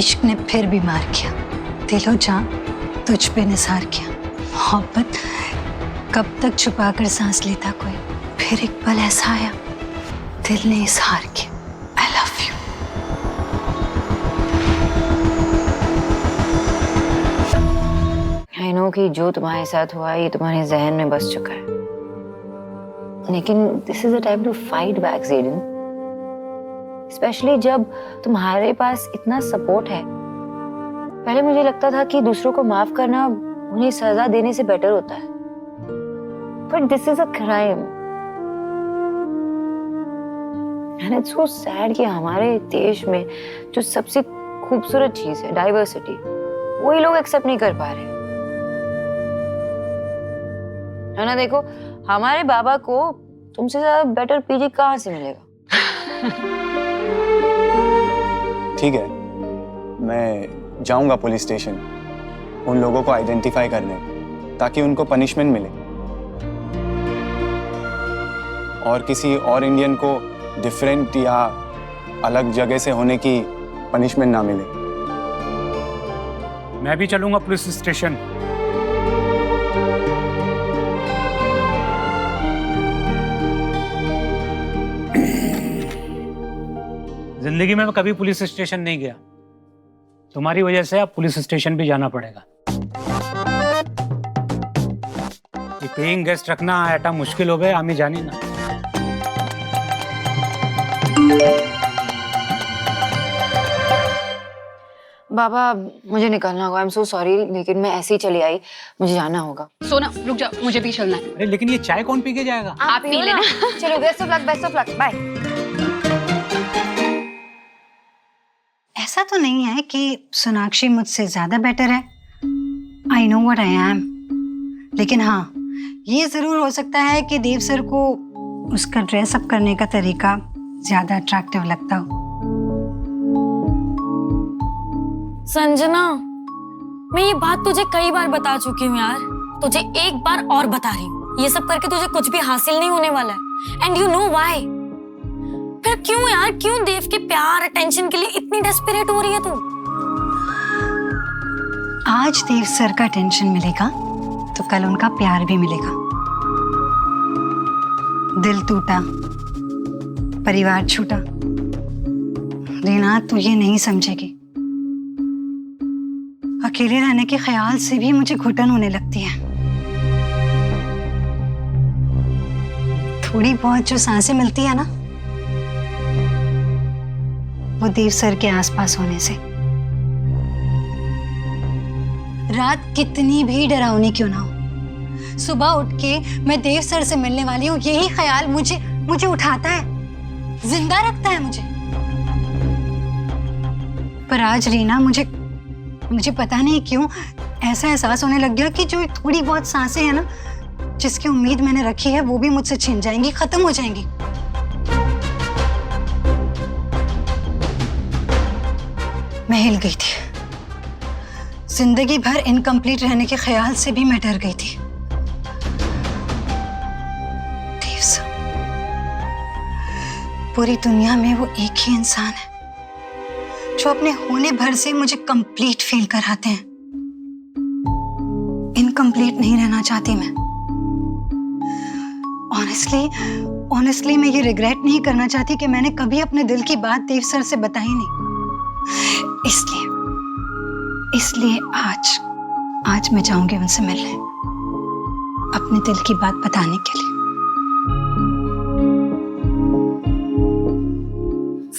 इश्क ने फिर भी मार किया, दिलो जान तुझ पे निसार किया। मोहब्बत कब तक छुपा कर सांस लेता कोई, फिर एक पल ऐसा आया दिल ने इजहार किया, I love you. I know कि जो तुम्हारे साथ हुआ ये तुम्हारे जहन में बस चुका है, लेकिन this is a time to fight back Zayden, specially जब तुम्हारे पास इतना सपोर्ट है। पहले मुझे लगता था कि दूसरों को माफ करना उन्हें सजा देने से बेटर होता है, but this is a crime and it's so sad कि हमारे देश में जो सबसे खूबसूरत चीज है डाइवर्सिटी, वही लोग एक्सेप्ट नहीं कर पा रहे है ना। देखो हमारे बाबा को तुमसे ज्यादा बेटर पीजी कहाँ से मिलेगा। ठीक है, मैं जाऊंगा पुलिस स्टेशन उन लोगों को आइडेंटिफाई करने, ताकि उनको पनिशमेंट मिले और किसी और इंडियन को डिफरेंट या अलग जगह से होने की पनिशमेंट ना मिले। मैं भी चलूंगा पुलिस स्टेशन। जिंदगी में मैं कभी पुलिस स्टेशन नहीं गया, तुम्हारी वजह से अब पुलिस स्टेशन भी जाना पड़ेगा। ये पेइंग गेस्ट रखना ऐटा मुश्किल हो गए, आमी जानी ना। बाबा मुझे निकलना होगा, आई एम सो सॉरी, लेकिन मैं ऐसे ही चली आई, मुझे जाना होगा। सोना रुक जाओ, मुझे भी चलना है। अरे लेकिन ये चाय कौन पी के जाएगा? आप पी लेना। चलो बेस्ट ऑफ लक, बाय। ऐसा तो नहीं है कि सोनाक्षी मुझसे ज्यादा बेटर है, I know what I am, लेकिन हाँ ये जरूर हो सकता है कि देव सर को उसका ड्रेस अप करने का तरीका ज्यादा अट्रैक्टिव लगता हो। संजना, मैं ये बात तुझे कई बार बता चुकी हूँ यार, तुझे एक बार और बता रही हूँ, ये सब करके तुझे कुछ भी हासिल नहीं होने वाला है। And you know why. फिर क्यों यार, क्यों देव के प्यार अटेंशन के लिए इतनी डेस्परेट हो रही है तू? आज देव सर का अटेंशन मिलेगा तो कल उनका प्यार भी मिलेगा। दिल टूटा, परिवार छूटा, रीना तू ये नहीं समझेगी। अकेले रहने के ख्याल से भी मुझे घुटन होने लगती है। थोड़ी बहुत जो सांसें मिलती है ना, वो देव सर के आसपास होने से। रात कितनी भी डरावनी क्यों ना हो, सुबह उठ के मैं देव सर से मिलने वाली हूँ, यही ख्याल मुझे उठाता है, जिंदा रखता है मुझे। पर आज रीना मुझे पता नहीं क्यों ऐसा एहसास होने लग गया कि जो थोड़ी बहुत सांसें हैं ना, जिसकी उम्मीद मैंने रखी है, वो भी मुझसे छिन जाएंगी, खत्म हो जाएंगी। मैं हिल गई थी, जिंदगी भर इनकम्प्लीट रहने के ख्याल से भी मैं डर गई थी। देव सर, पूरी दुनिया में वो एक ही इंसान है जो अपने होने भर से मुझे कंप्लीट फील कराते हैं। इनकम्प्लीट नहीं रहना चाहती मैं। ऑनेस्टली मैं ये रिग्रेट नहीं करना चाहती कि मैंने कभी अपने दिल की बात देव सर से बताई नहीं। इसलिए आज मैं जाऊंगी उनसे मिलने, अपने दिल की बात बताने के लिए।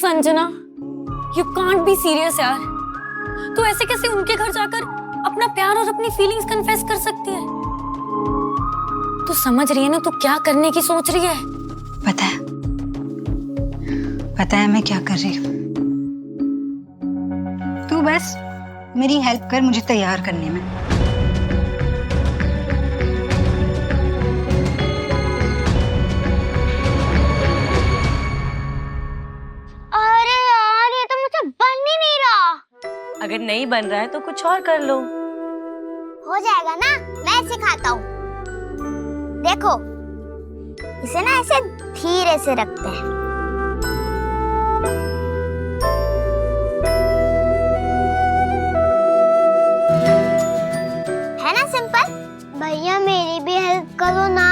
Sanjana, you can't be serious यार। तू ऐसे कैसे उनके घर जाकर अपना प्यार और अपनी फीलिंग्स कन्फेस कर सकती है? तू समझ रही है ना तू क्या करने की सोच रही है? पता है मैं क्या कर रही हूँ। तू बस मेरी हेल्प कर मुझे तैयार करने में। अरे यार, ये तो मुझे बन ही नहीं रहा। अगर नहीं बन रहा है तो कुछ और कर लो। हो जाएगा ना, मैं सिखाता हूँ। देखो, इसे ना ऐसे धीरे से रखते हैं। भैया मेरी भी हेल्प करो ना।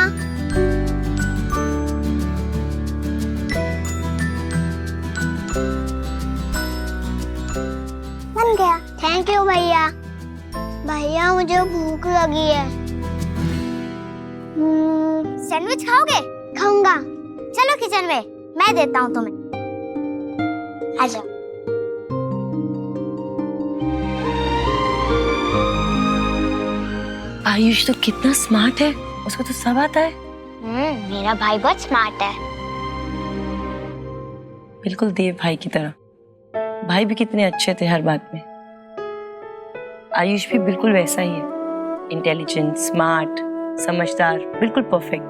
बन गया। थैंक यू भैया। भैया मुझे भूख लगी है। सैंडविच खाओगे? खाऊंगा। चलो किचन में, मैं देता हूँ तुम्हें। आ जाओ। आयुष तो कितना स्मार्ट है, उसको तो सब आता है। मेरा भाई बहुत स्मार्ट है। बिल्कुल देव भाई की तरह। भाई भी कितने अच्छे थे हर बात में। आयुष भी बिल्कुल वैसा ही है, इंटेलिजेंट, स्मार्ट, समझदार, बिल्कुल परफेक्ट।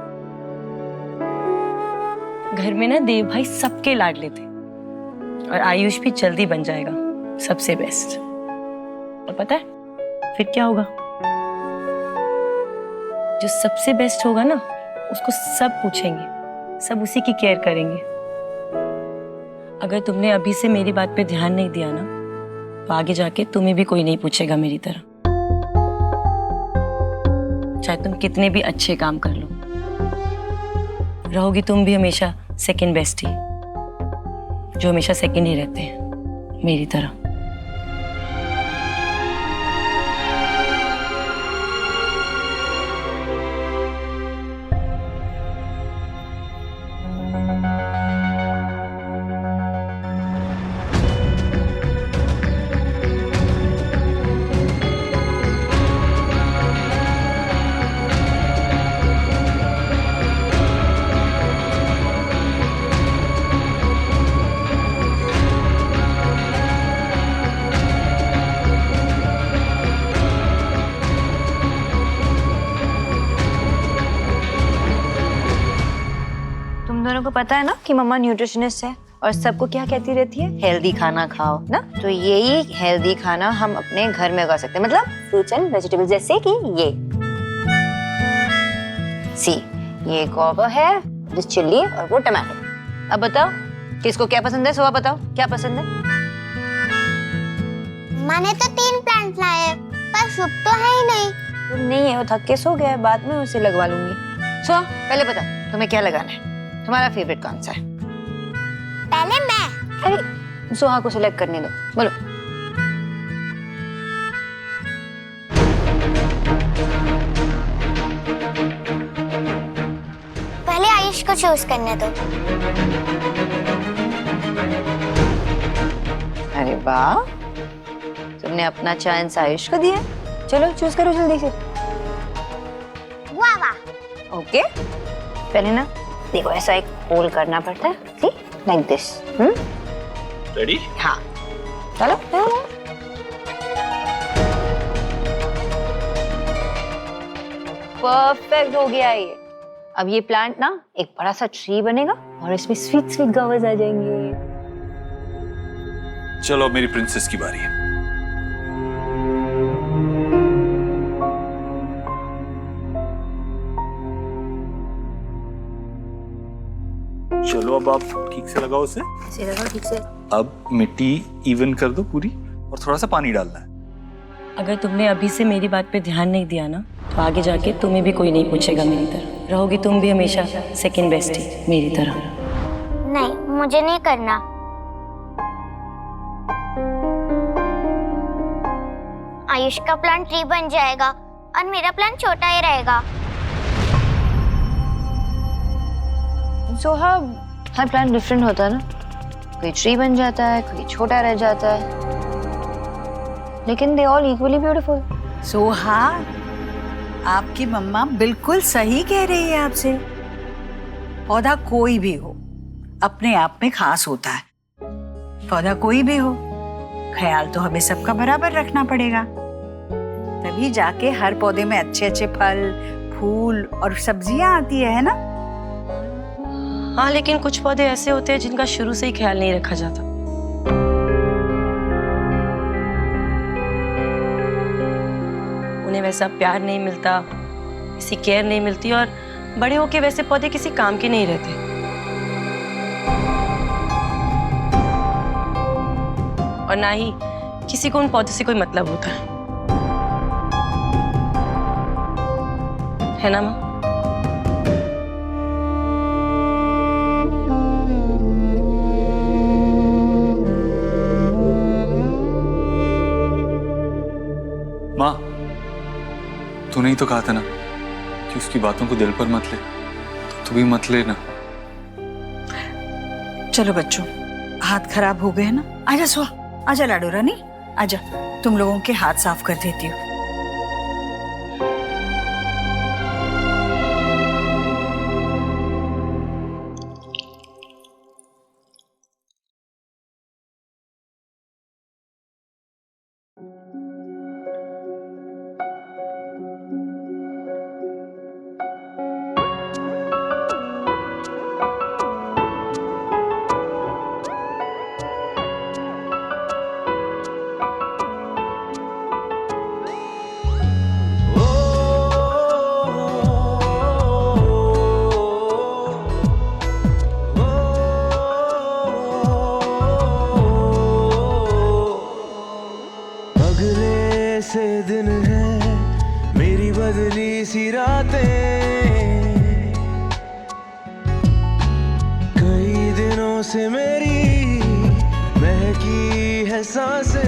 घर में ना देव भाई सबके लाडले थे और आयुष भी जल्दी बन जाएगा सबसे बेस्ट। और पता है फिर क्या होगा? जो सबसे बेस्ट होगा ना, उसको सब पूछेंगे, सब उसी की केयर करेंगे। अगर तुमने अभी से मेरी बात पे ध्यान नहीं दिया ना, तो आगे जाके तुम्हें भी कोई नहीं पूछेगा मेरी तरह, चाहे तुम कितने भी अच्छे काम कर लो। रहोगी तुम भी हमेशा सेकंड बेस्ट ही, जो हमेशा सेकंड ही रहते हैं मेरी तरह। तुम दोनों को पता है ना कि मम्मा न्यूट्रिशनिस्ट है और सबको क्या कहती रहती है, हेल्दी खाना खाओ ना। तो यही हेल्दी खाना हम अपने घर में उगा सकते हैं, मतलब फ्रूट्स एंड वेजिटेबल्स, जैसे कि ये गोबर है, दिस चिल्ली और वो टमाटो। अब बताओ किसको क्या पसंद है? सोहा बताओ क्या पसंद है? मैंने तो 3 प्लांट लाए पर सूप तो है ही नहीं। नहीं है, वो थक के सो गया है, बाद में उसे लगवा लूंगी। सोहा पहले बताओ तुम्हें क्या लगाना है, तुम्हारा फेवरेट कौन सा है? पहले मैं। अरे सोहा को सिलेक्ट करने दो, बोलो। पहले आयुष को चूज करने दो। अरे वाह, तुमने अपना चांस आयुष को दिया। चलो चूज करो जल्दी से। वाह वाह। ओके, पहले ना देखो ऐसा एक होल करना पड़ता है, सी लाइक दिस। रेडी? हाँ चलो। परफेक्ट हो गया ये। अब ये प्लांट ना एक बड़ा सा ट्री बनेगा और इसमें स्वीट स्वीट गवर्स आ जाएंगे। चलो अब मेरी प्रिंसेस की बारी है। चलो अब आप ठीक से लगाओ उसे। ठीक से। अब मिट्टी इवन कर दो पूरी और थोड़ा सा पानी डालना है। अगर तुमने अभी से मेरी बात पे ध्यान नहीं दिया ना, तो आगे जाके तुम्हें भी कोई नहीं पूछेगा मेरी तरह। रहोगी तुम भी हमेशा सेकंड बेस्ट ही मेरी तरह। नहीं, मुझे नहीं करना। आयुष का प्लान ट्री बन जाएगा और मेरा प्लान छोटा ही रहेगा। सोहा, हर प्लान डिफरेंट होता है ना, कोई ट्री बन जाता है, कोई छोटा रह जाता है, लेकिन they all equally beautiful. Soha, आपकी मम्मा बिल्कुल सही कह रही है आपसे। पौधा कोई भी हो अपने आप में खास होता है। पौधा कोई भी हो, ख्याल तो हमें सबका बराबर रखना पड़ेगा, तभी जाके हर पौधे में अच्छे अच्छे फल, फूल और सब्जियां आती है ना। हाँ, लेकिन कुछ पौधे ऐसे होते हैं जिनका शुरू से ही ख्याल नहीं रखा जाता। उन्हें वैसा प्यार नहीं मिलता, किसी केयर नहीं मिलती और बड़े होके वैसे पौधे किसी काम के नहीं रहते। और ना ही किसी को उन पौधों से कोई मतलब होता है। है ना माँ? माँ, तूने ही तो कहा था ना कि उसकी बातों को दिल पर मत ले, तो तू भी मत लेना। चलो बच्चों, हाथ खराब हो गए हैं ना, आजा सुहा, आजा लाडो रानी, आजा, तुम लोगों के हाथ साफ कर देती हूँ। से दिन है मेरी बदली सी रातें, कई दिनों से मेरी महकी है सांसें,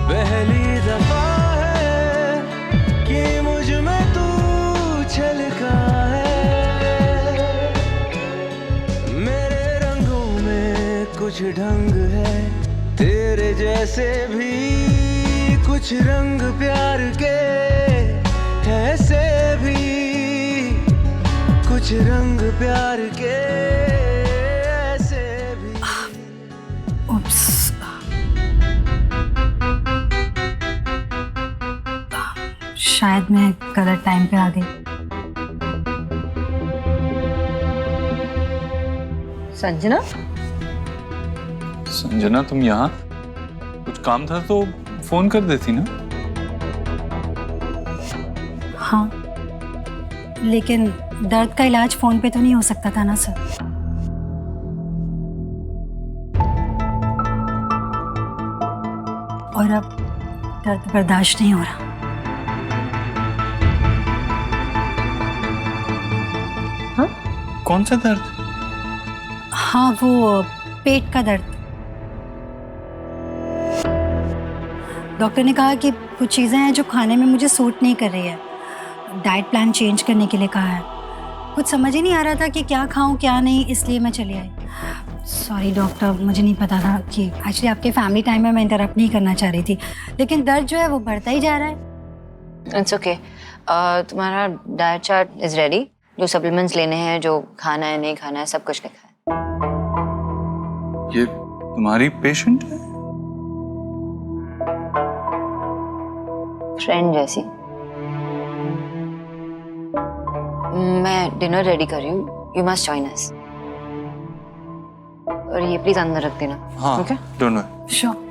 पहली दफा है कि मुझ में तू छलका है, मेरे रंगों में कुछ ढंग है, तेरे जैसे भी कुछ रंग प्यार के, ऐसे भी कुछ रंग प्यार के, ऐसे भी। उप्स। शायद मैं गलत टाइम पे आ गई। संजना, संजना तुम यहाँ? कुछ काम था तो फोन कर देती ना। हाँ, लेकिन दर्द का इलाज फोन पे तो नहीं हो सकता था ना सर। और अब दर्द बर्दाश्त नहीं हो रहा। हाँ? कौन सा दर्द? हाँ, वो पेट का दर्द। डॉक्टर ने कहा कि कुछ चीज़ें हैं जो खाने में मुझे सूट नहीं कर रही है, डाइट प्लान चेंज करने के लिए कहा है। कुछ समझ ही नहीं आ रहा था कि क्या खाऊं क्या नहीं, इसलिए मैं चली आई। सॉरी डॉक्टर, मुझे नहीं पता था कि एक्चुअली आपके फैमिली टाइम में मैं इंटरप्ट नहीं करना चाह रही थी, लेकिन दर्द जो है वो बढ़ता ही जा रहा है। It's okay. तुम्हारा डाइट चार्ट इज रेडी। जो सप्लीमेंट्स लेने हैं, जो खाना है नहीं खाना है, सब कुछ लिखा है। ये तुम्हारी पेशेंट है? फ्रेंड जैसी। मैं डिनर रेडी कर रही हूँ, यू मस्ट जॉइन अस। और ये प्लीज अंदर रख देना। हाँ, ओके? Don't worry. श्योर।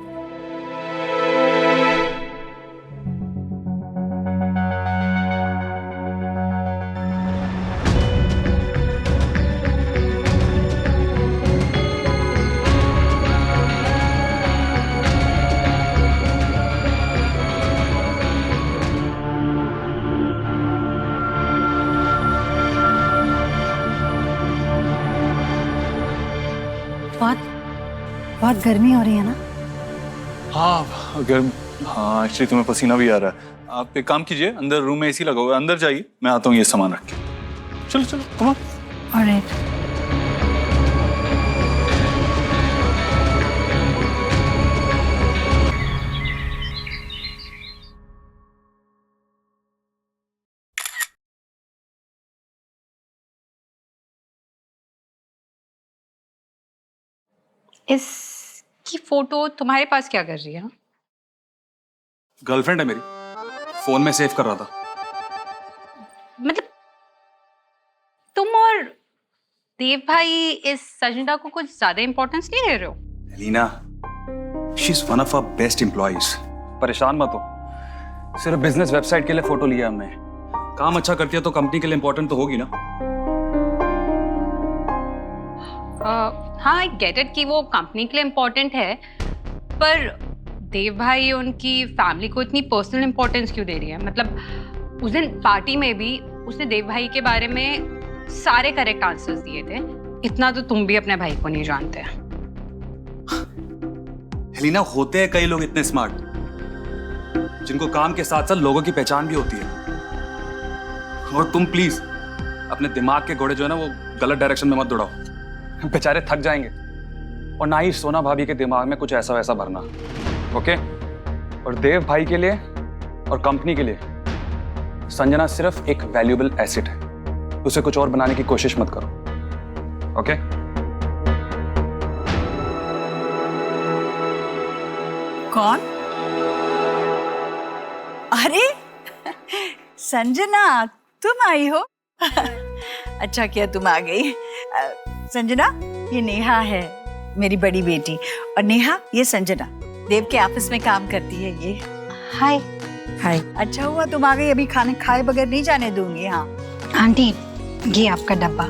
बहुत गर्मी हो रही है ना? हाँ, अगर हाँ एक्चुअली तुम्हें पसीना भी आ रहा है। आप एक काम कीजिए, अंदर रूम में एसी लगा हुआ है, अंदर जाइए, मैं आता हूँ ये सामान रख के। चलो चलो, कम ऑन। ऑलराइट। इसकी फोटो तुम्हारे पास क्या कर रही है? गर्लफ्रेंड है मेरी, फोन में सेव कर रहा था। मतलब तुम और देव भाई इस संजना को कुछ ज्यादा इंपॉर्टेंस नहीं दे रहे हो? Elina, she is one of our best employees. परेशान मत हो, सिर्फ बिजनेस वेबसाइट के लिए फोटो लिया हमने। काम अच्छा करती है तो कंपनी के लिए इंपॉर्टेंट तो होगी ना। हाँ, आई गेट इट कि वो कंपनी के लिए इम्पोर्टेंट है, पर देव भाई उनकी फैमिली को इतनी पर्सनल इंपॉर्टेंस क्यों दे रही है? मतलब उस दिन पार्टी में भी उसने देव भाई के बारे में सारे करेक्ट आंसर्स दिए थे। इतना तो तुम भी अपने भाई को नहीं जानते। हेलिना, होते हैं कई लोग इतने स्मार्ट जिनको काम के साथ साथ लोगों की पहचान भी होती है। और तुम प्लीज अपने दिमाग के घोड़े जो है ना वो गलत डायरेक्शन में मत दौड़ाओ, बेचारे थक जाएंगे। और ना ही सोना भाभी के दिमाग में कुछ ऐसा वैसा भरना, ओके? और देव भाई के लिए और कंपनी के लिए संजना सिर्फ एक वैल्यूएबल एसेट है, उसे कुछ और बनाने की कोशिश मत करो, ओके? कौन? अरे संजना, तुम आई हो? अच्छा किया तुम आ गई। संजना, ये नेहा है, मेरी बड़ी बेटी। और नेहा, ये संजना देव के ऑफिस में काम करती है। ये हाय। हाय, अच्छा हुआ तुम आ गई, अभी खाने खाए बगैर नहीं जाने दूंगी। हाँ आंटी, ये आपका डब्बा।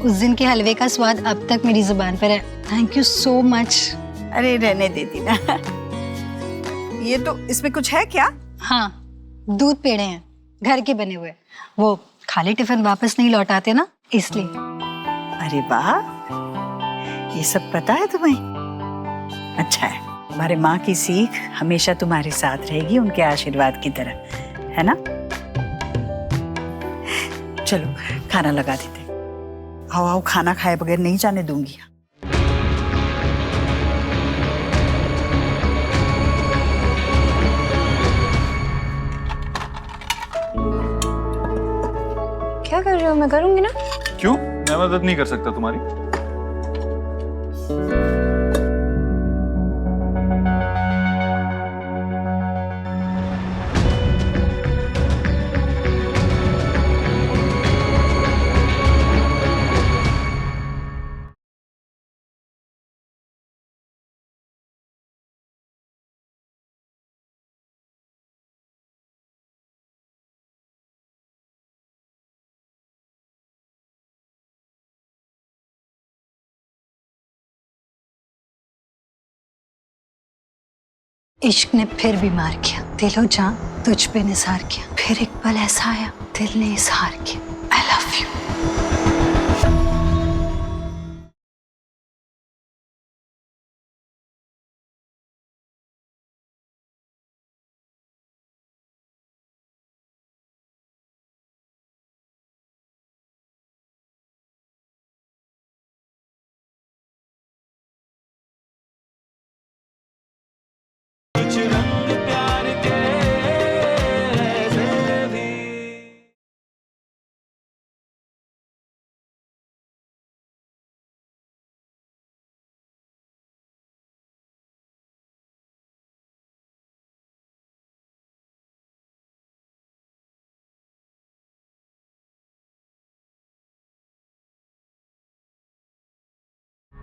उस दिन के हलवे का स्वाद अब तक मेरी जुबान पर है। Thank you so much. अरे रहने देती ना। ये तो, इसमें कुछ है क्या? हाँ, दूध पेड़े हैं, घर के बने हुए। वो खाली टिफिन वापस नहीं लौटाते ना, इसलिए। अरे वाह, ये सब पता है तुम्हें? अच्छा है, हमारे माँ की सीख हमेशा तुम्हारे साथ रहेगी, उनके आशीर्वाद की तरह, है ना? चलो खाना लगा देते। आओ आओ, खाना खाए बगैर नहीं जाने दूंगी। क्या कर रहे हो? मैं करूंगी ना। क्यों? मैं मदद नहीं कर सकता तुम्हारी? इश्क ने फिर भी मार किया, दिलो जान तुझ पे निसार किया। फिर एक पल ऐसा आया, दिल ने इजहार किया, आई लव यू।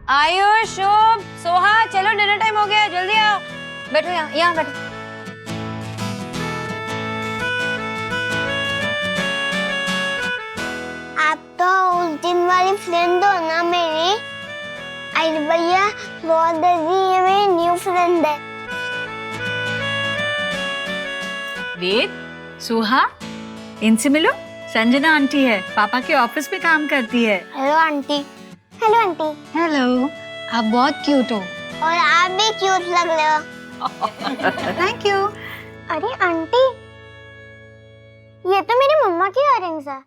आयुष, शुभ, सोहा, चलो डिनर टाइम हो गया, जल्दी आओ। बैठो यहाँ बैठो। आप तो उस दिन वाली फ्रेंड हो ना मेरी। आई भैया बहुत जल्दी, ये मेरी न्यू फ्रेंड है। वेद, सुहा, इनसे मिलो। संजना आंटी है, पापा के ऑफिस में काम करती है। Hello aunty. Hello aunty. Hello, आप बहुत क्यूट हो। और आप भी क्यूट लग रहे हो। Thank you. अरे आंटी, ये तो मेरी मम्मा की इयररिंग्स है।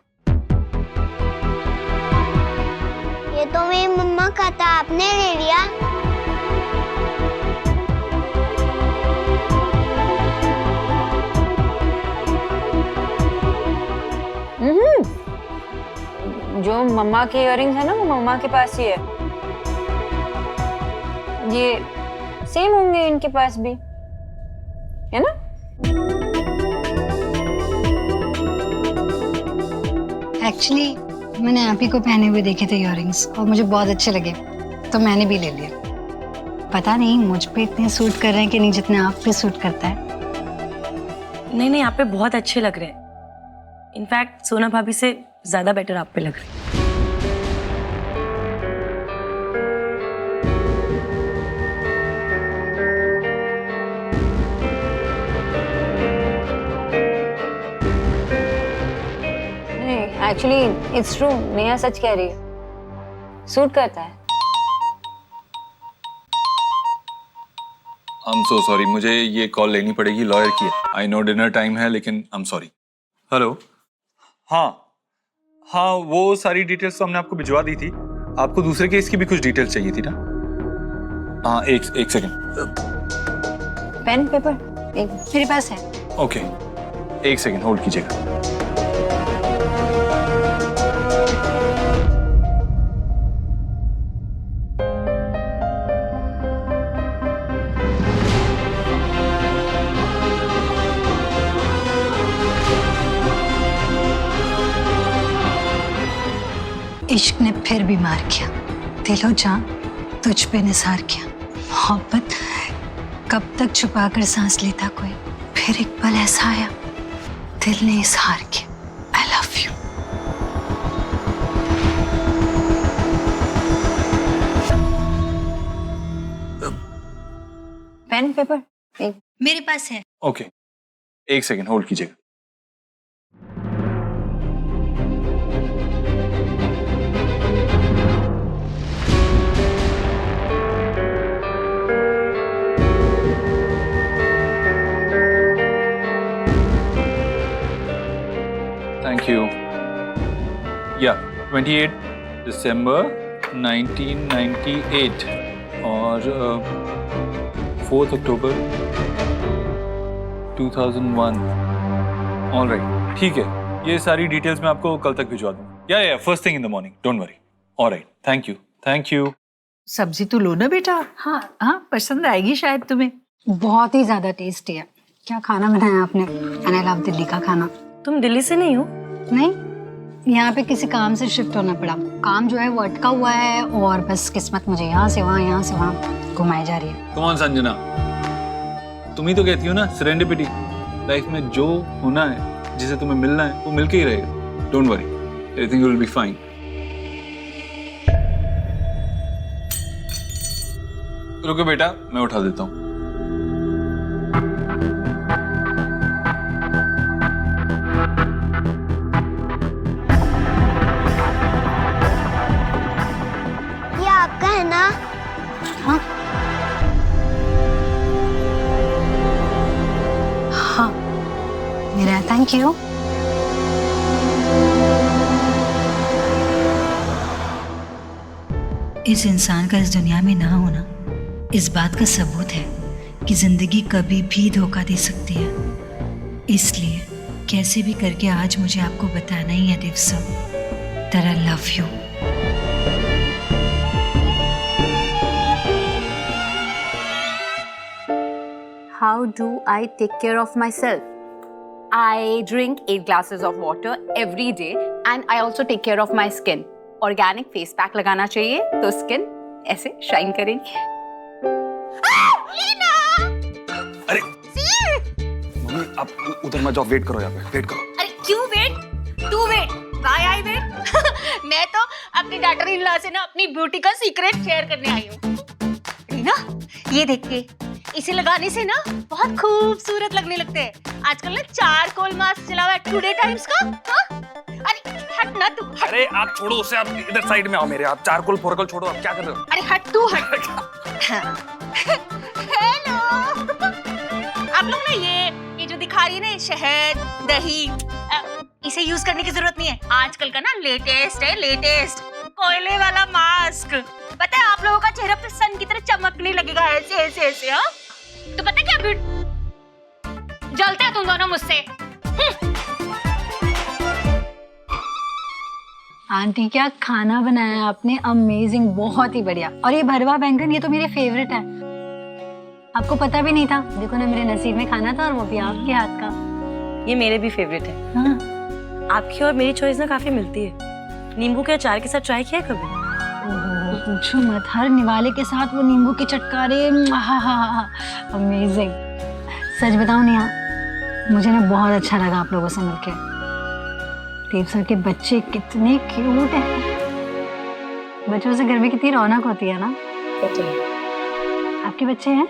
ये तो मेरी मम्मा का था, आपने ले लिया। जो मम्मा के इयररिंग्स है ना, वो मम्मा के पास ही है। ये सेम होंगे इनके पास भी, है ना? एक्चुअली मैंने आप ही को पहने हुए देखे थे इयररिंग्स और मुझे बहुत अच्छे लगे, तो मैंने भी ले लिया। पता नहीं मुझ पे इतने सूट कर रहे हैं कि नहीं जितने आप पे सूट करता है। नहीं नहीं, आप पे बहुत अच्छे लग रहे हैं। इनफैक्ट सोना भाभी से ज्यादा बेटर आप पे लग रहे हैं। एक्चुअली इट्स ट्रू, नेहा सच कह रही है, सूट करता है। आई एम सो सॉरी, मुझे ये कॉल लेनी पड़ेगी, लॉयर की है। आई नो डिनर टाइम है, लेकिन आई एम सॉरी। हेलो, हाँ, वो सारी डिटेल्स तो हमने आपको भिजवा दी थी। आपको दूसरे केस की भी कुछ डिटेल्स चाहिए थी ना? हाँ, एक सेकंड। पेन पेपर एक मेरे पास है। ओके, एक सेकंड होल्ड कीजिएगा। इश्क ने फिर भी मार किया, दिलो जान तुझ पे निसार किया। मोहब्बत कब तक छुपा कर सांस लेता कोई, फिर एक पल ऐसा आया दिल ने इजहार किया, I love you. Pen paper एक मेरे पास है। ओके, एक सेकंड होल्ड कीजिएगा। Thank you. Yeah, 28 दिसंबर 1998 और 4 अक्टूबर 2001। All right, ठीक है। ये सारी डिटेल्स मैं आपको कल तक भिजवा दूँ। या first thing in the morning, don't worry. All right, thank you. सब्जी तो लो ना बेटा। हाँ, पसंद आएगी शायद तुम्हें। बहुत ही ज्यादा टेस्टी है। क्या खाना बनाया आपने? एंड आई लव दिल्ली का खाना। तुम दिल्ली से नहीं हो? नहीं, यहाँ पे किसी काम से शिफ्ट होना पड़ा। काम जो है वो अटका हुआ है और बस किस्मत मुझे यहाँ से वहाँ घुमाई जा रही है। कम ऑन संजना, तुम ही तो कहती हो ना सेरेंडिपिटी। लाइफ में जो होना है, जिसे तुम्हें मिलना है, वो मिलके ही रहेगा। Don't worry, everything will be fine. रुको बेटा, मैं उठा देता हूँ। ये आपका है ना? हाँ, मेरा थैंक यू। इस इंसान का इस दुनिया में ना होना इस बात का सबूत है कि जिंदगी कभी भी धोखा दे सकती है। इसलिए कैसे भी करके आज मुझे आपको बताना ही है देव sir, that I love you। How do I take care of myself? I drink 8 glasses of water every day and I also take care of my skin. Organic face pack लगाना चाहिए तो स्किन ऐसे shine करेगी। अरे mummy, आप उधर मत जाओ, वेट करो यहाँ पे, वेट करो। अरे क्यों वेट? तू वेट, व्हाई आई वेट? मैं तो अपनी डॉटर इन लॉ से ना अपनी ब्यूटी का सीक्रेट शेयर करने आई हूँ। ना ये देख के, इसे लगाने से ना बहुत खूबसूरत लगने लगते हैं। आजकल ना चारकोल मास्क चला हुआ है टुडे टाइम्स का। हाँ? अरे हट ना तू, हट। अरे आप छोड़ो उसे, आप इधर साइड में आओ मेरे। आप चारकोल फोरकोल छोड़ो, आप क्या कर रहे हो? अरे हट तू, हट। हेलो, आप लोग ना ये जो दिखा रही है ना शहद दही, इसे यूज करने की जरूरत नहीं है। आजकल का ना लेटेस्ट है, लेटेस्ट कोयले वाला मास्क। पता है आप लोगों का चेहरा फिर सन की तरह चमकने लगेगा ऐसे ऐसे ऐसे। हाँ तो पता है क्या जलते हैं तुम दोनों मुझसे। आंटी क्या खाना बनाया आपने, अमेजिंग, बहुत ही बढ़िया। और ये भरवा बैंगन, ये तो मेरे फेवरेट है। आपको पता भी नहीं था। देखो ना, मेरे नसीब में खाना था और वो भी आपके हाथ का। ये मेरे भी फेवरेट है। हाँ। आपकी और मेरी चॉइस ना काफी मिलती है। नींबू के अचार के साथ ट्राई किया कभी? पूछो मत, हर निवाले के साथ वो नींबू के चटकारे, अमेजिंग। सच बताऊं नेहा, मुझे ना बहुत अच्छा लगा आप लोगों से मिलके। देव सर के बच्चे कितने क्यूट हैं। बच्चों से घर में कितनी रौनक होती है ना। आपके बच्चे हैं?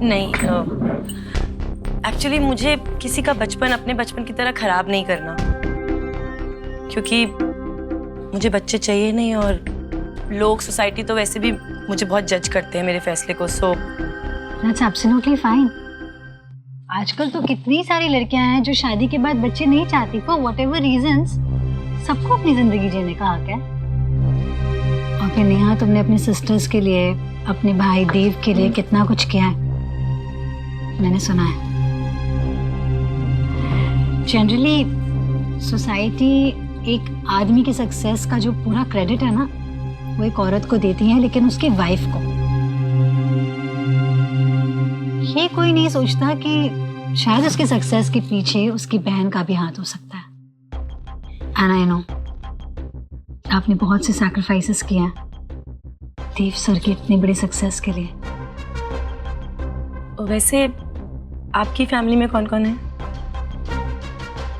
नहीं, एक्चुअली मुझे किसी का बचपन अपने बचपन की तरह खराब नहीं करना, क्योंकि मुझे बच्चे चाहिए नहीं और लोग, सोसाइटी तो वैसे भी मुझे बहुत जज करते हैं मेरे फैसले को। So that's absolutely fine. आजकल तो कितनी सारी लड़कियां हैं जो शादी के बाद बच्चे नहीं चाहती फॉर व्हाटएवर रीजंस। सबको अपनी जिंदगी जीने का हक है। और फिर नेहा, तुमने अपने सिस्टर्स के लिए, अपने भाई देव के लिए कितना कुछ किया है, मैंने सुना है। जनरली सोसाइटी एक आदमी की सक्सेस का जो पूरा क्रेडिट है ना, वो एक औरत को देती है, लेकिन उसकी वाइफ को। ये कोई नहीं सोचता कि शायद उसके सक्सेस के पीछे उसकी बहन का भी हाथ हो सकता है। एंड आई नो आपने बहुत से सैक्रिफाइसेस किए हैं देव सर की इतनी बड़ी सक्सेस के लिए। वैसे आपकी फैमिली में कौन कौन है?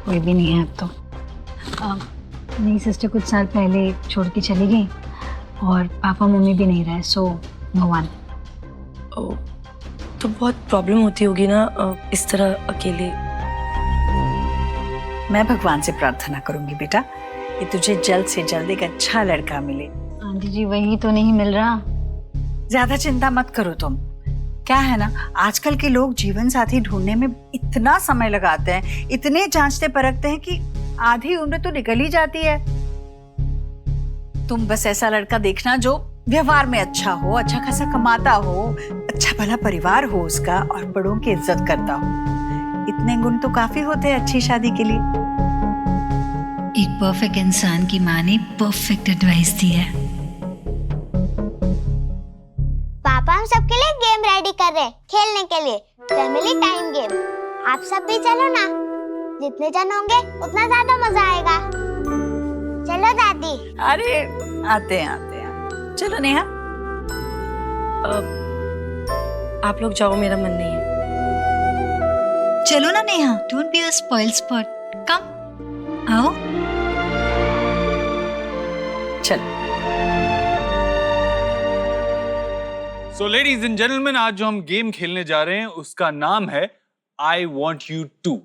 कोई भी नहीं है अब तो। मेरी सिस्टर कुछ साल पहले छोड़ के चली गई और पापा मम्मी भी नहीं रहे, सो भगवान। तो बहुत प्रॉब्लम होती होगी ना इस तरह अकेले। मैं भगवान से प्रार्थना करूंगी बेटा कि तुझे जल्द से जल्द एक अच्छा लड़का मिले। आंटी जी, वही तो नहीं मिल रहा। ज्यादा चिंता मत करो तुम। क्या है ना, आजकल के लोग जीवन साथी ढूंढने में इतना समय लगाते हैं, इतने जांचते परखते हैं कि आधी उम्र तो निकल ही जाती है। तुम बस ऐसा लड़का देखना जो व्यवहार में अच्छा हो, अच्छा खासा कमाता हो, अच्छा भला परिवार हो उसका और बड़ों की इज्जत करता हो। इतने गुण तो काफी होते हैं अच्छी शादी के लिए। एक परफेक्ट इंसान की माँ ने परफेक्ट एडवाइस दी है। पापा हम सबके लिए गेम रेडी कर रहे हैं खेलने के लिए, फैमिली टाइम गेम। आप सब भी चलो ना, जितने जन होंगे उतना ज्यादा मजा आएगा। चलो दादी। अरे आते हैं चलो नेहा। आप लोग जाओ, मेरा मन नहीं है। चलो ना Neha, don't be a spoil spot. Come आओ। चलो। सो लेडीज एंड जेंटलमैन, आज जो हम गेम खेलने जा रहे हैं उसका नाम है I want you to.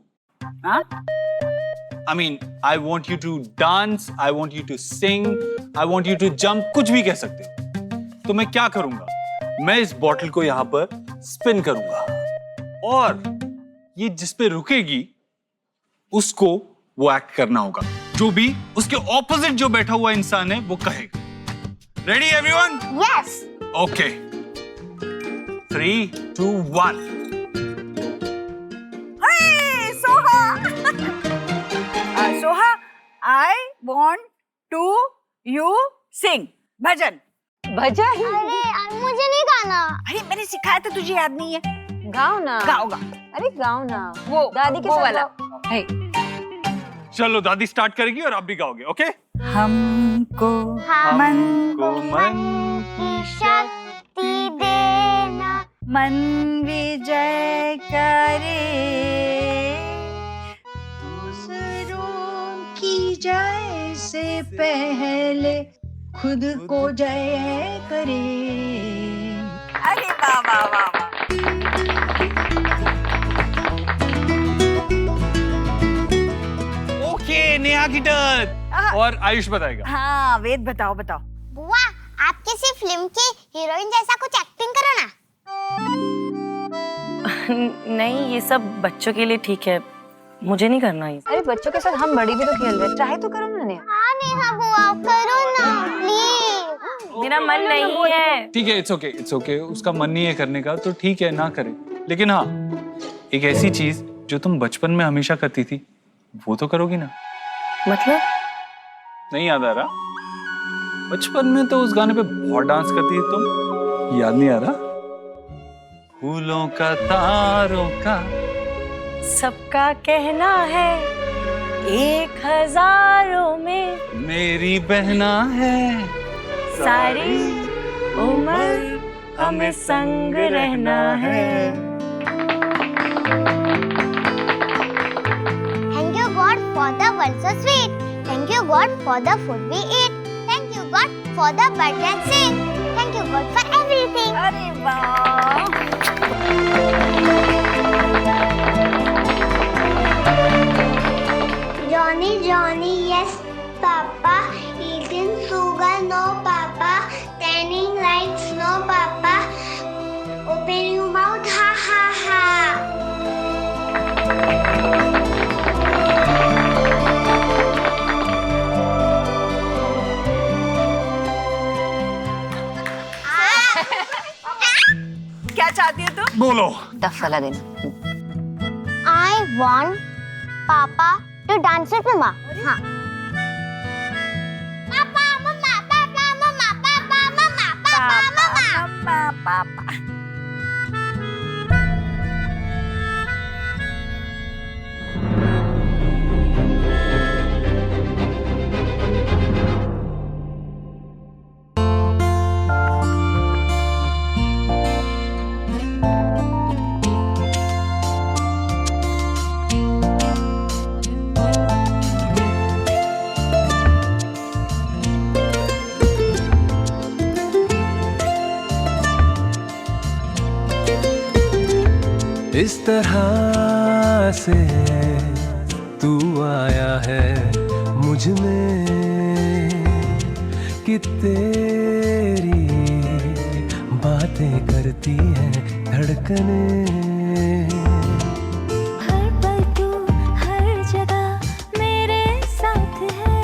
I mean, I want you to dance, I want you to sing, I want you to jump, कुछ भी कह सकते हो। तो मैं क्या करूंगा, मैं इस बॉटल को यहां पर स्पिन करूंगा और ये जिस पे रुकेगी उसको वो एक्ट करना होगा, जो भी उसके ऑपोजिट जो बैठा हुआ इंसान है वो कहेगा। Ready everyone? Yes. Okay, 3, 2, 1। Soha, I want to you sing भजन। भजन? अरे मुझे नहीं गाना। अरे मैंने सिखाया था, तुझे याद नहीं है? गाओ ना। गाओ। अरे गाओ ना। वो दादी के वो साथ वाला। गाओ। चलो दादी स्टार्ट करेगी और आप भी गाओगे। ओके? हमको मन की शक्ति देना, मन विजय करे, की जय से पहले खुद को जय करे। अरे वाह वाह वाह। ओके, नेहा की टर्न और आयुष बताएगा। हाँ वेद बताओ। बुआ, आप किसी फिल्म की हीरोइन जैसा कुछ एक्टिंग करो ना। नहीं, ये सब बच्चों के लिए ठीक है, मुझे नहीं करना ये। अरे बच्चों के साथ हम बड़ी भी तो खेल रहे हैं, ट्राई तो करो ना नेहा। हाँ नेहा बुआ, करो ना प्लीज। मेरा मन नहीं है। ठीक है, इट्स ओके। उसका मन नहीं है करने का तो ठीक है, ना करे। लेकिन हाँ, एक ऐसी चीज जो तुम बचपन में हमेशा करती थी वो तो करोगी ना? मतलब? नहीं याद आ रहा? बचपन में तो उस गाने पे बहुत डांस करती थी तुम, याद नहीं आ रहा? फूलों का तारों का सबका कहना है 1000 में मेरी बहना है, सारी उम्र हमें संग रहना है। Thank you God for the world so sweet. Thank you God for the food we eat. Thank you God for the birds that sing. Thank you God for everything. अरे वाह। Johnny, Johnny, yes, Papa. Eating sugar, no, Papa. Turning lights, no, Papa. Open your mouth, ha, ha, ha. क्या चाहती है तुम? बोलो। Tough वाला दिन। I want Papa to dance with Mama. हाँ. Papa, Mama, Papa, Mama, Papa, Mama, Papa, Mama. पापा। इस तरह से तू आया है मुझ में कि तेरी बातें करती हैं धड़कने। हर पल तू हर जगह मेरे साथ है,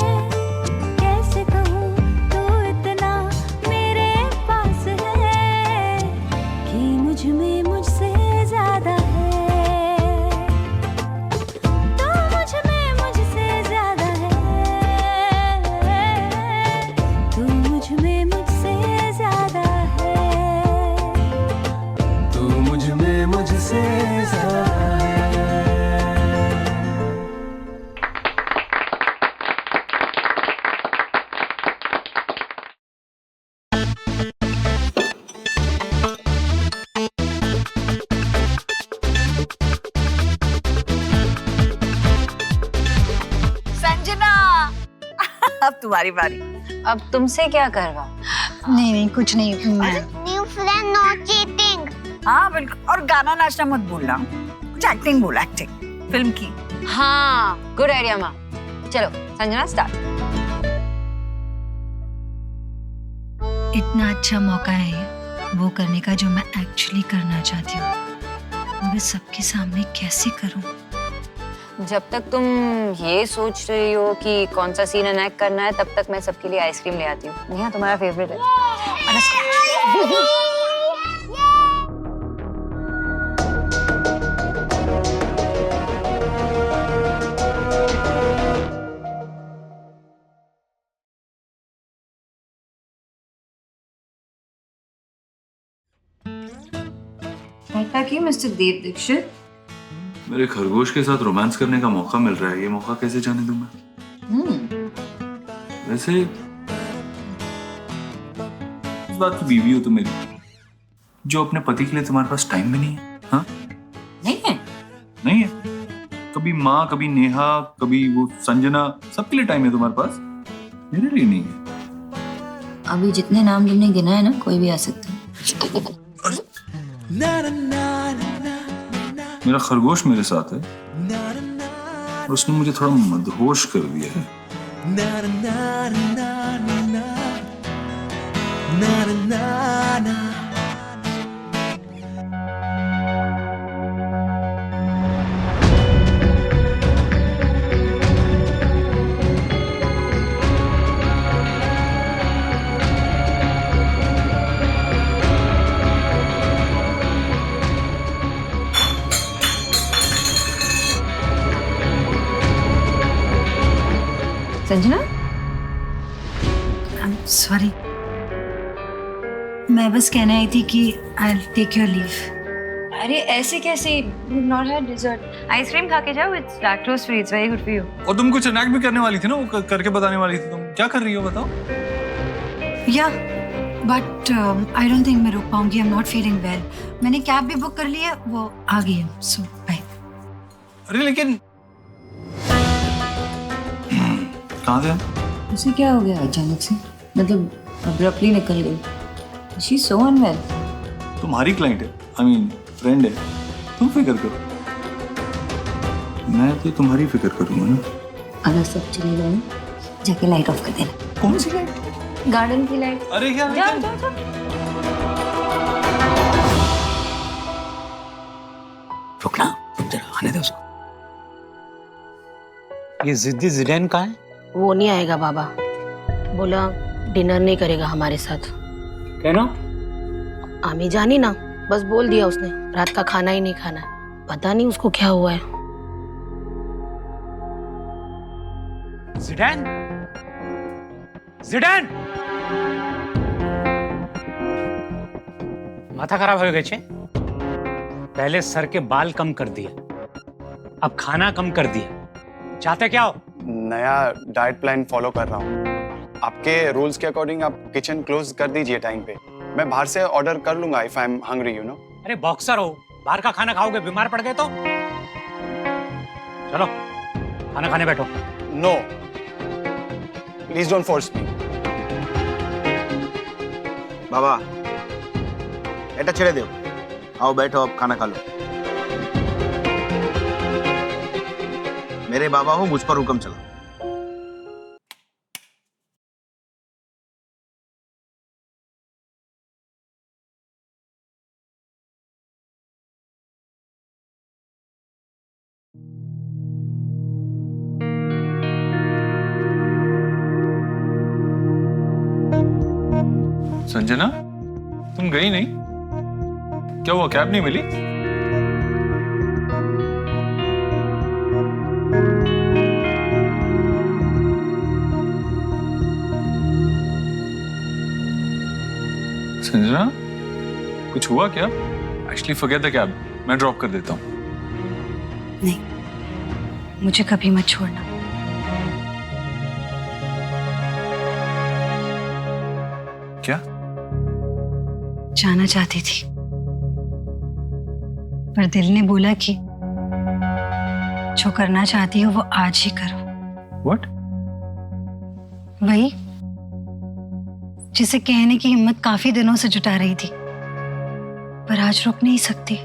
कैसे कहूँ तू इतना मेरे पास है कि मुझ में मुझसे ज्यादा है, तू मुझ में मुझसे ज्यादा है, तू मुझ में मुझसे ज्यादा है, तू मुझ में मुझसे ज्यादा है। संजना, अब तुम्हारी बारी। अब तुमसे क्या करवा? नहीं नहीं कुछ नहीं, मैं New friend, no cheating. हाँ बिल्कुल, और गाना नाचना मत भूलना, कुछ एक्टिंग बोल, एक्टिंग फिल्म की। हाँ, गुड आइडिया माँ। चलो संजना स्टार्ट। इतना अच्छा मौका है वो करने का जो मैं एक्चुअली करना चाहती हूँ, मैं सबके सामने कैसे करूँ? जब तक तुम ये सोच रही हो कि कौन सा सीन एनेक्ट करना है, तब तक मैं सबके लिए आइसक्रीम ले आती हूँ। नेहा तुम्हारा फेवरेट है। ऐसा क्यों मिस्टर देव दीक्षित? मेरे खरगोश के साथ रोमांस करने का मौका मिल रहा है, ये मौका कैसे जाने दूं मैं? वैसे इस बात की बीवी हो तुम मेरी, जो अपने पति के लिए तुम्हारे पास टाइम भी नहीं है। हाँ नहीं है? नहीं है। कभी माँ, कभी नेहा, कभी वो संजना, सबके लिए टाइम है तुम्हारे पास, मेरे लिए नहीं है। अभी जितने नाम तुमने गिना है ना, कोई भी आ सकता है। मेरा खरगोश मेरे साथ है और उसने मुझे थोड़ा मदहोश कर दिया है। संजना, सॉरी, मैं बस कहना आई थी कि I will take your leave. अरे ऐसे कैसे? Not had dessert. आइसक्रीम खा के जाओ, it's lactose free, it's very good for you. और तुम कुछ एनेक्ट भी करने वाली थी ना, वो करके बताने वाली थी। तुम क्या कर रही हो बताओ? या बट आई डोंट थिंक मैं रुक पाऊंगी, I am not feeling well. मैंने कैब भी बुक कर ली है, वो आ गई है, सो बाय। अरे लेकिन कहाँ थे? उसे क्या हो गया अचानक से? मतलब अब्रप्टली निकल गई। She is so unwell. तुम्हारी क्लाइंट है, आई मीन फ्रेंड है, तुम फिक्र करो। मैं तो तुम्हारी फिक्र करूंगा ना। अगर सब चले गए ना, जाके लाइट ऑफ कर देना। कौन सी लाइट? गार्डन की लाइट। अरे यार जाओ जाओ जाओ। रुकना, रुक जरा, आने दो उसको। ये जिद्दी जिडेन कहाँ है? वो नहीं आएगा बाबा, बोला डिनर नहीं करेगा हमारे साथ। कहना? आमी जानी ना, बस बोल दिया उसने रात का खाना ही नहीं खाना है। पता नहीं उसको क्या हुआ है। जिडेन? जिडेन? माथा खराब हो गए छे? पहले सर के बाल कम कर दिए, अब खाना कम कर दिया। चाहते क्या हो? नया डाइट प्लान फॉलो कर रहा हूँ। आपके रूल्स के अकॉर्डिंग आप किचन क्लोज कर दीजिए टाइम पे। मैं बाहर से ऑर्डर कर लूंगा if I am hungry, you know. अरे बॉक्सर हो, बाहर का खाना खाओगे बीमार पड़ गए तो? चलो खाना खाने बैठो। No, please don't force me. बाबा এটা ছেড়ে दो, आओ बैठो, अब खाना खा लो। मेरे बाबा हो, मुझ पर हुक्म चला। संजना, तुम गई नहीं? क्या हुआ, कैब नहीं मिली? संजना, कुछ हुआ क्या? एक्चुअली फॉरगेट द कैब, मैं ड्रॉप कर देता हूँ। नहीं, मुझे कभी मत छोड़ना। क्या? जाना चाहती थी, पर दिल ने बोला कि जो करना चाहती हो वो आज ही करो। What? वही जिसे कहने की हिम्मत काफी दिनों से जुटा रही थी, पर आज रुक नहीं सकती।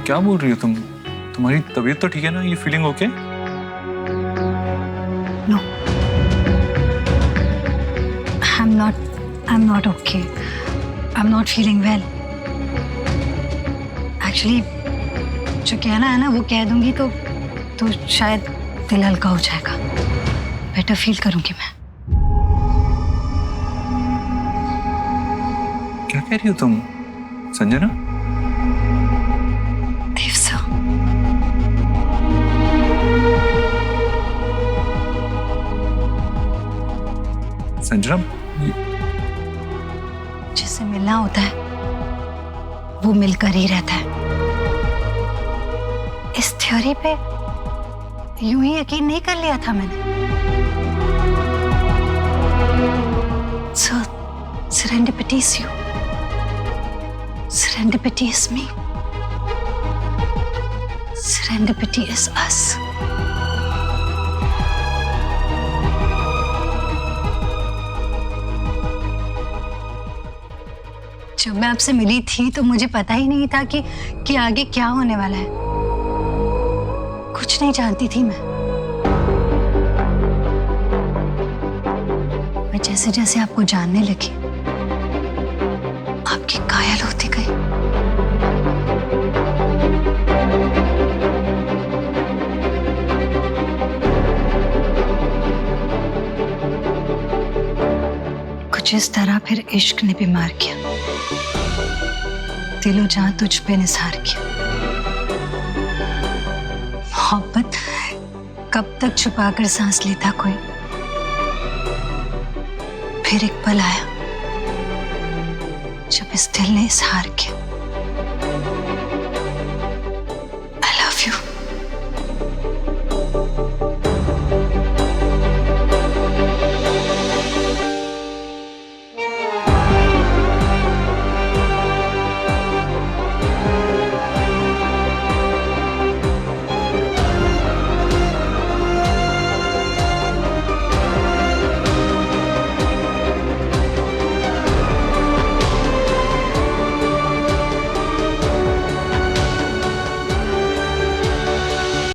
क्या बोल रही हो तुम? तुम्हारी तबीयत तो ठीक है ना? ये feeling okay? No, I'm not okay. I'm not feeling well. Actually, जो कहना है ना वो कह दूंगी तो शायद दिल हल्का हो जाएगा, बेटर फील करूंगी मैं। क्या कह रही हो तुम संजना? देव सर, संजना, जिससे मिलना होता है वो मिलकर ही रहता है। इस थ्योरी पे यूं ही यकीन नहीं कर लिया था मैंने। So, serendipity is you. Serendipity is me. Serendipity is us. जब मैं आपसे मिली थी तो मुझे पता ही नहीं था कि आगे क्या होने वाला है। कुछ नहीं जानती थी मैं। जैसे जैसे आपको जानने लगी, आपकी कायल होती गई। कुछ इस तरह फिर इश्क ने बीमार किया, दिलो जान तुझ पे निसार किया। मोहब्बत कब तक छुपाकर सांस लेता कोई। फिर एक पल आया जब इस दिल ने इजहार किया।